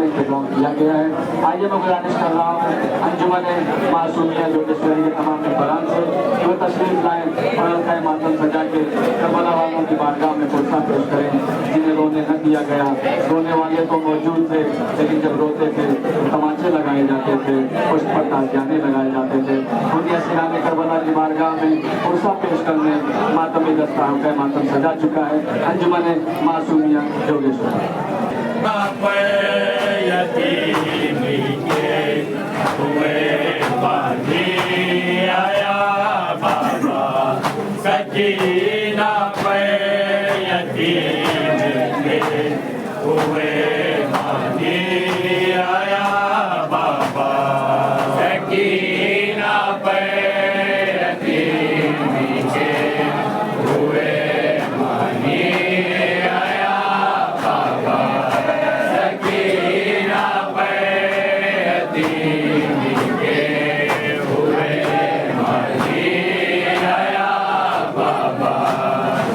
का इंतजाम किया गया है। आइए मैं गुजारिश कर रहा हूँ अंजुमन मासूमिया जोगेश्वरी के तमाम मेंबरान से जो तशरीफ लाएँ और हल्का मातम सजा के करबला वालों की बारगाह में पुरसा पेश करें जिन्हें रोने न दिया गया। रोने वाले तो मौजूद थे लेकिन जब रोते थे तमाचे लगाए जाते थे, पुष्प पर ताजियाने लगाए जाते थे। उनके असीराने करबला की बारगाह में पुरसा पेश करने मातम दस्ता हल्का मातम सजा चुका है अंजुमन मासूमिया जोगेश्वरी। आया बाबा सकीना पे यतीम के हुए मानी आया बाबा सकीना पे यतीम के हुए मानी आया बाबा सकीना पे यतीम के हुए मानी आया बाबा सकीना पे यतीम के हुए मानी आया बाबा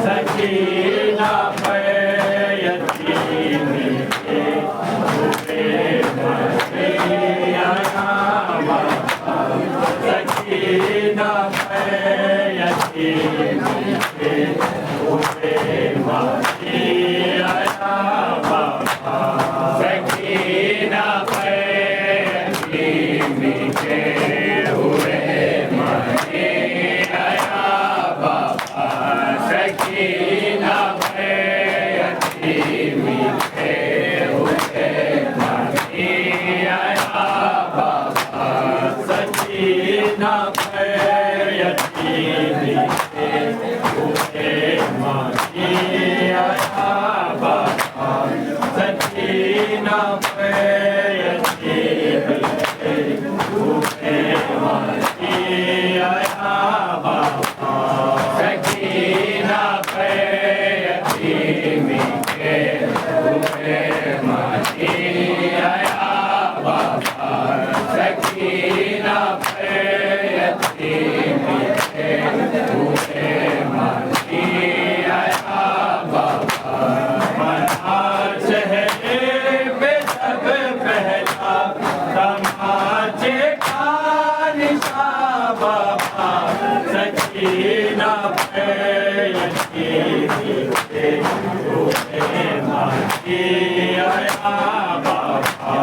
सकीना पे यतीम के हुए मानी आया बाबा सकीना पे यतीम के हुए मानी आया बाबा सकीना पे यतीम के हुए मानी आया बाबा सकीना पे यतीम के हुए मानी आया बाबा सकीना पे यतीम के हुए मानी आया बाबा सकीना पे यतीम के हुए मानी आया बाबा सकीना पे यतीम के हुए मानी आया बाबा मना चेहरे पे सब पहला तमाचे का निशान बाबा सकीना पे यतीम के हुए मानी आया बाबा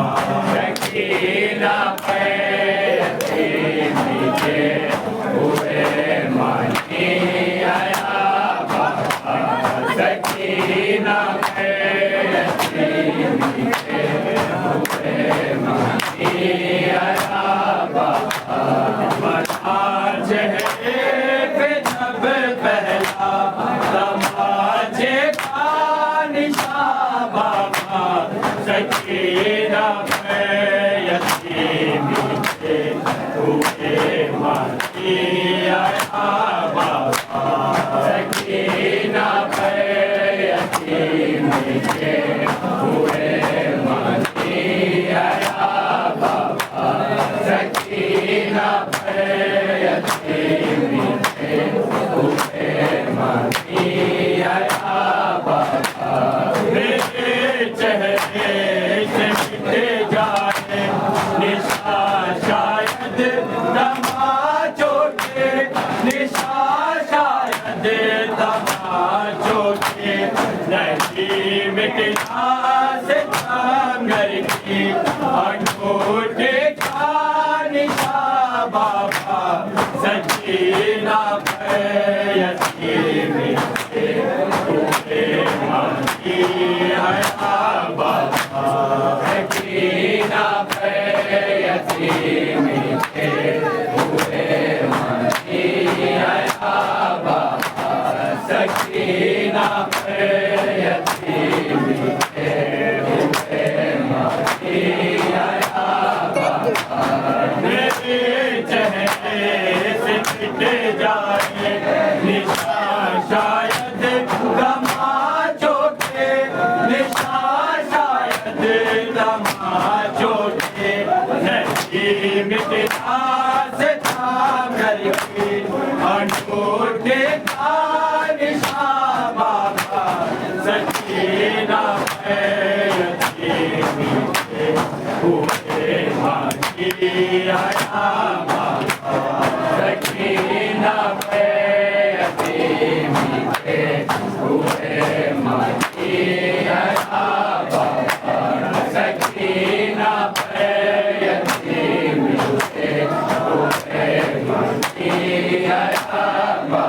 सकीना पे यतीम के हुए मानी आया बाबा सकीना पे यतीम के हुए मानी आया बाबा मना चेहरे पे जब पहला तमाचे का निशान बाबा सकीना पे यतीम के हुए मानी आया बाबा सकीना पे यतीम के हुए मानी आया बाबा सकीना पे यतीम के हुए मानी आया बाबा मेरे चेहरे से मिटे जाए निशा शायद तमाचों के निशा शायद तमाचों के नहीं मिटना से संगर की अंगूठे का निशा बाबा सकीना पे यतीम के हुए मानी आया बाबा सकीना पे यतीम के हुए मानी आया बाबा सकीना पे यतीम के हुए मानी आया बाबा मेरे चेहरे से मिट जाए निशा शायद तमाचों के निशा शायद तमाचों के नहीं मिटना से थामकर के अंगूठे का निशान बाबा सकीना पे यतीम के हुए मांगी आया बाबा सकीना पे यतीम के हुए मांगी आया बाबा सकीना पे यतीम के हुए मांगी आया बाबा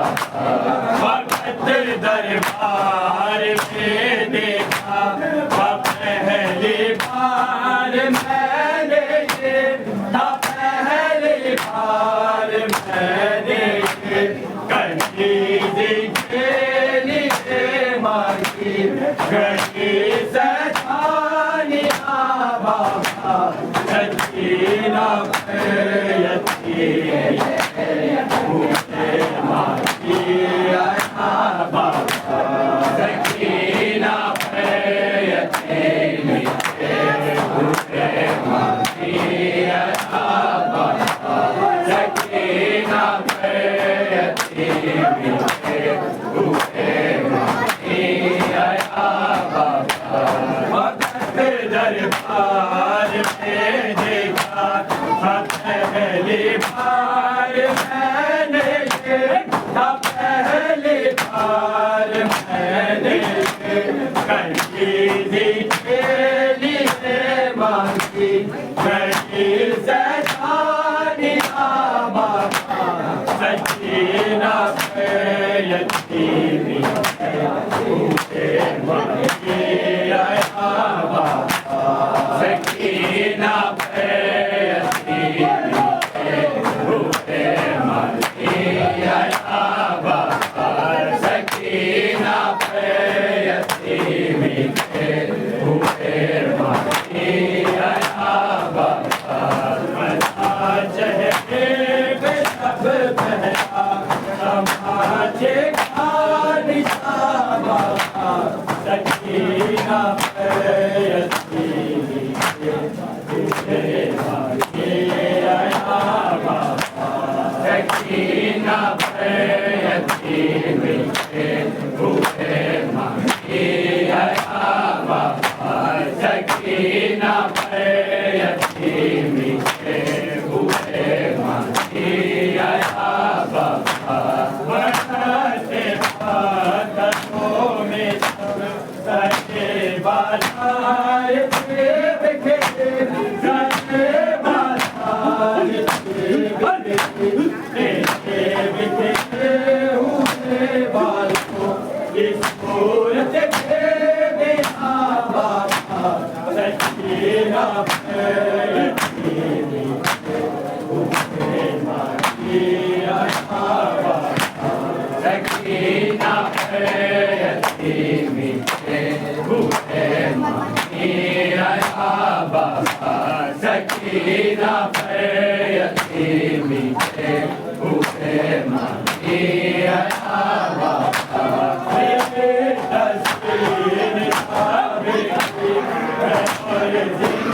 भगत दरबार में देखा पहली बार मैंने ये था पहली बार मैंने ये कनीज के लिए मांगी गई सजानिया बाबा सकीना पे यतीम हुए मांगी आया बाबा सकीना पे यतीम के हुए मांगी आया बाबा सकीना पे यतीम के हुए मांगी आया बाबा भगत दरबार में देखा पहली बार मैंने ये था पहली बार मैंने ये कनीज के लिए मांगी गई सजानिया बाबा सकीना पे यतीम के हुए मांगी आया बाबा सकीना पे यतीम के हुए मांगी आया बाबा सकीना पे यतीम के हुए मांगी आया बाबा मना चहरे सब पहला समाजे का निशा बाबा सकीना पे यतीम के हुए मांगी आया बाबा सकीना पे यतीम के हुए मांगी आया बाबा सकीना पे यतीम के हुए मांगी आया बाबा बढ़ते बातों में सब सचे बाजार देव के सचे बाजार देव के हुए बालों इस सूरत के बिना बाबा सकीना पे यतीम के हुए मांगी आया बाबा सकीना पे यतीम के हुए मांगी आया बाबा सकीना पे यतीम के हुए मांगी आया बाबा तस्वीर साबित और जिंदगी और जिंदगी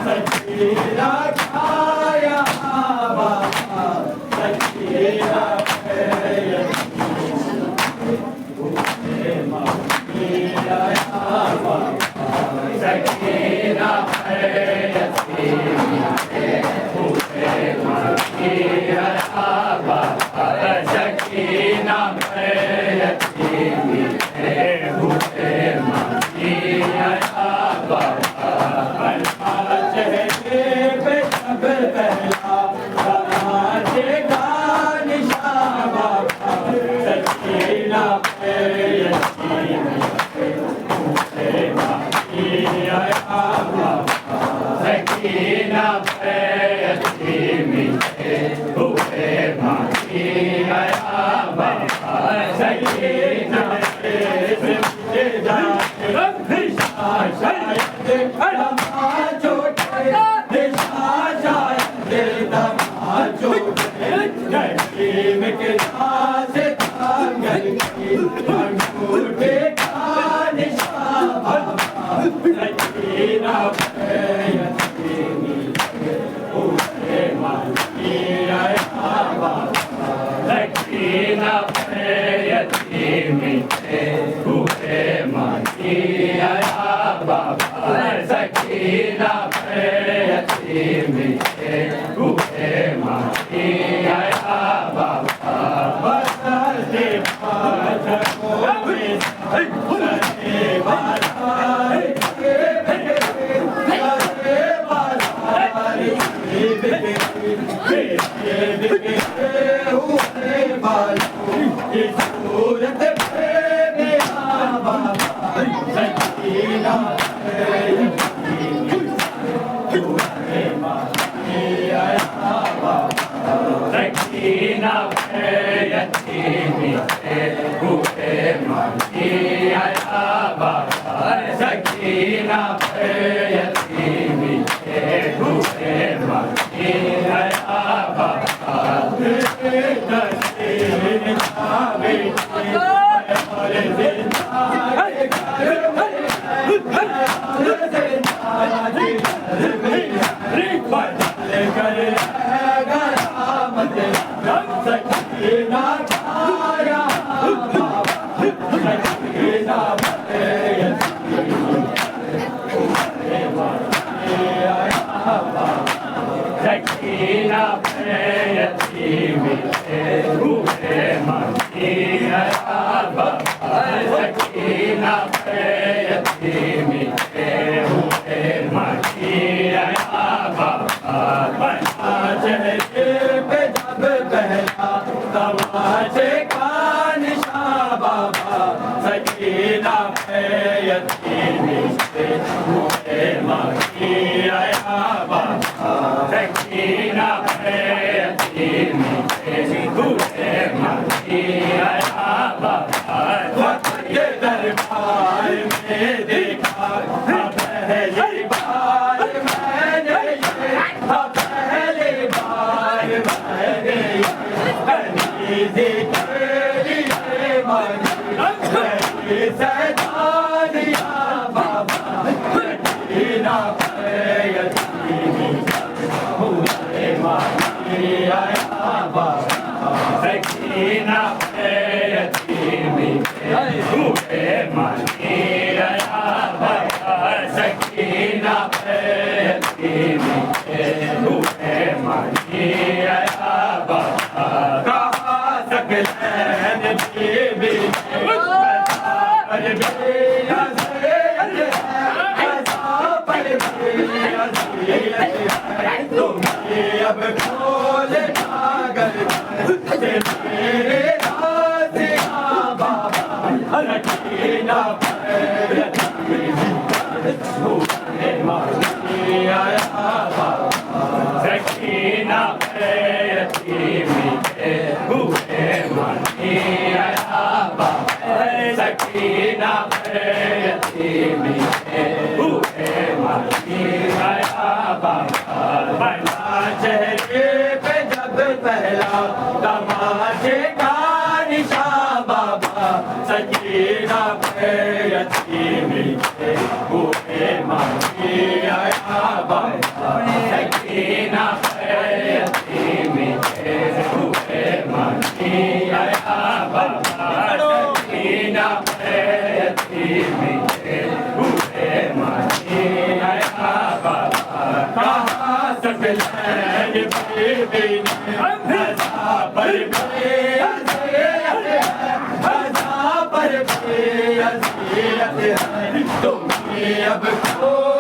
सकीना खाया बाबा सकीना पे हुए मांगी आया बाबा सकीना पे यतीम के हुए मांगी आया बाबा सकीना पे यतीम अब